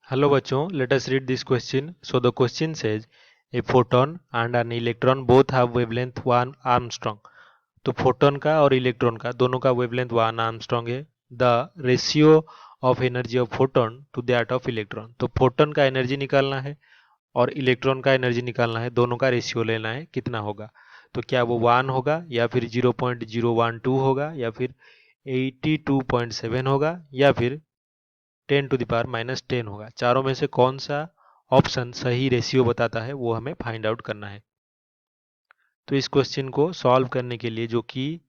Hello bachon, let us read this question. So the question says a photon and an electron both have wavelength 1 Armstrong. तो photon का और electron का दोनों का wavelength 1 Armstrong है. The ratio of energy of photon to that of electron. तो photon का energy निकालना है और इलेक्ट्रॉन का एनर्जी निकालना है, दोनों का रेशियो लेना है कितना होगा. तो क्या वो 1 होगा या फिर 0.012 होगा या फिर 82.7 होगा या फिर 10⁻⁻10 होगा. चारों में से कौन सा ऑप्शन सही रेशियो बताता है वो हमें फाइंड आउट करना है. तो इस क्वेश्चन को सॉल्व करने के लिए जो की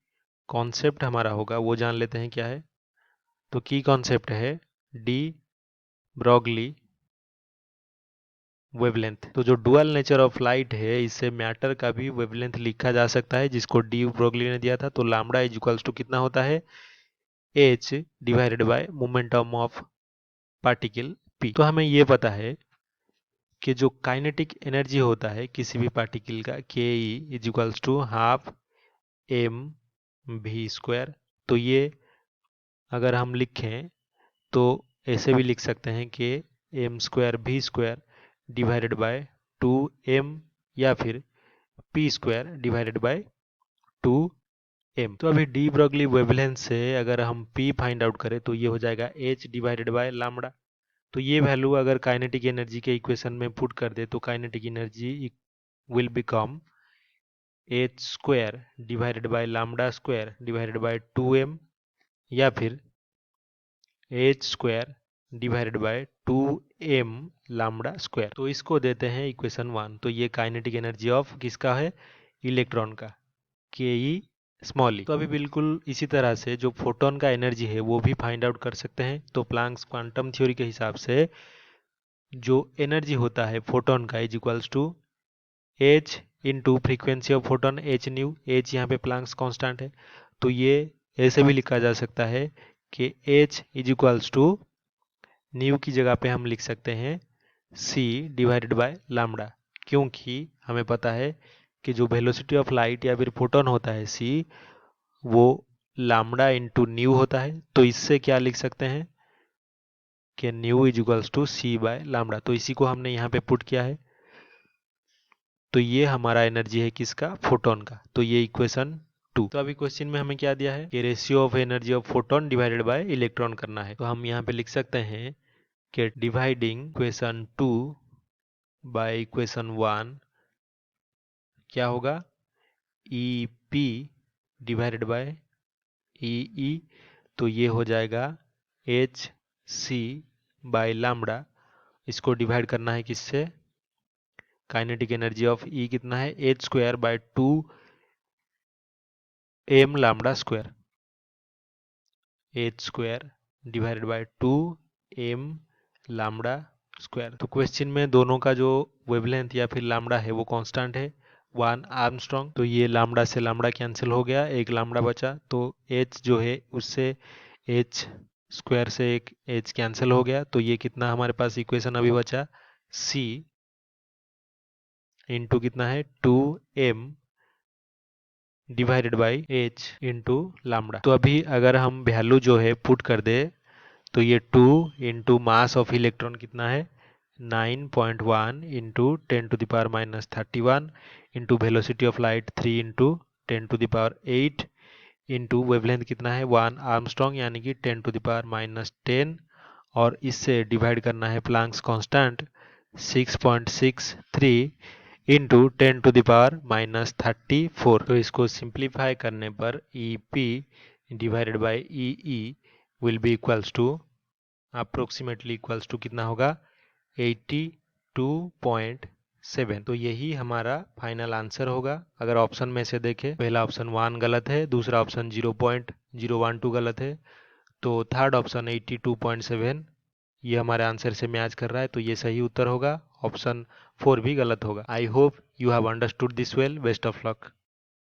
कॉन्सेप्ट हमारा होगा वो जान लेते हैं क्या है. तो की कॉन्सेप्ट है डी ब्रॉगली वेवलेंथ. तो जो डुअल नेचर ऑफ लाइट है इससे मैटर का भी वेवलेंथ लिखा जा सकता है जिसको डी ब्रॉगली ने दिया था. तो लैम्डा इज इक्वल्स टू कितना होता है h divided by momentum of particle p. तो हमें ये पता है कि जो काइनेटिक एनर्जी होता है किसी भी पार्टिकल का K E is equals to half m v square. तो ये अगर हम लिखें तो ऐसे भी लिख सकते हैं कि m square v square divided by 2m या फिर p square divided by 2m. तो अभी डी ब्रॉगली वेवलेंथ से अगर हम p फाइंड आउट करें तो ये हो जाएगा h डिवाइडेड बाय लैम्डा. तो ये वैल्यू अगर काइनेटिक एनर्जी के इक्वेशन में पुट कर दे तो kinetic energy will become h square divided by lambda square divided by 2m या फिर h square divided by 2m lambda square. तो इसको देते हैं इक्वेशन 1. तो ये काइनेटिक एनर्जी ऑफ किसका है, इलेक्ट्रॉन का, के ई स्मॉल ई. तो अभी बिल्कुल इसी तरह से जो फोटोन का एनर्जी है वो भी फाइंड आउट कर सकते हैं. तो प्लैंक्स क्वांटम थ्योरी के हिसाब से जो एनर्जी होता है फोटोन का is equals to h into frequency of photon h nu. h यहाँ पे प्लैंक्स कांस्टेंट है तो ये ऐसे भी लिखा जा सकता है कि h is equals to nu की जगह पे हम लिख सकते हैं c डिवाइडेड बाय लैम्डा. क्योंकि हमें पता है कि जो वेलोसिटी ऑफ लाइट या फिर फोटोन होता है c वो लैम्डा इंटू न्यू होता है. तो इससे क्या लिख सकते हैं कि nu is equals to c by lambda. तो इसी को हमने यहाँ पे पुट किया है. तो ये हमारा एनर्जी है किसका, फोटोन का. तो ये इक्वेशन 2. तो अभी क्वेश्चन में हमें क्या दिया है कि ratio of energy of photon divided by electron करना है. तो हम यहाँ पे लिख सकते हैं कि डिवाइडिंग इक्वेशन 2 बाय इक्वेशन 1 क्या होगा, ई पी डिवाइडेड बाय ई ई. तो ये हो जाएगा एच सी बाय लैम्डा. इसको डिवाइड करना है किससे, काइनेटिक एनर्जी ऑफ ई कितना है, H square by 2m lambda square. H square divided by 2m lambda square. तो क्वेश्चन में दोनों का जो वेवलेंथ या फिर लैम्डा है वो कांस्टेंट है 1 आर्मस्ट्रॉन्ग. तो ये लैम्डा से लैम्डा कैंसिल हो गया, एक लैम्डा बचा. तो h जो है उससे h स्क्वायर से एक h कैंसिल हो गया. तो ये कितना हमारे पास इक्वेशन अभी बचा, c इंटू कितना है 2m divided by h into lambda. तो अभी अगर हम वैल्यू जो है पुट कर दे तो ये 2 इंटू मास ऑफ इलेक्ट्रॉन कितना है 9.1 into 10⁻⁻31 into velocity of light 3 into 10⁸ into wavelength कितना है 1 आर्मस्ट्रॉन्ग यानी कि 10⁻10 और इससे डिवाइड करना है प्लैंक्स कांस्टेंट 6.63 इंटू 10⁻34. तो इसको सिंप्लीफाई करने पर E P divided by E E will be equals to approximately equals to कितना होगा 82.7. तो यही हमारा फाइनल आंसर होगा. अगर ऑप्शन में से देखें पहला ऑप्शन 1 गलत है, दूसरा ऑप्शन 0.012 गलत है, तो थर्ड ऑप्शन 82.7 ये हमारे आंसर से मैच कर रहा है. तो ये सही उत्तर होगा. ऑप्शन 4 भी गलत होगा. I hope you have understood this well. Best of luck.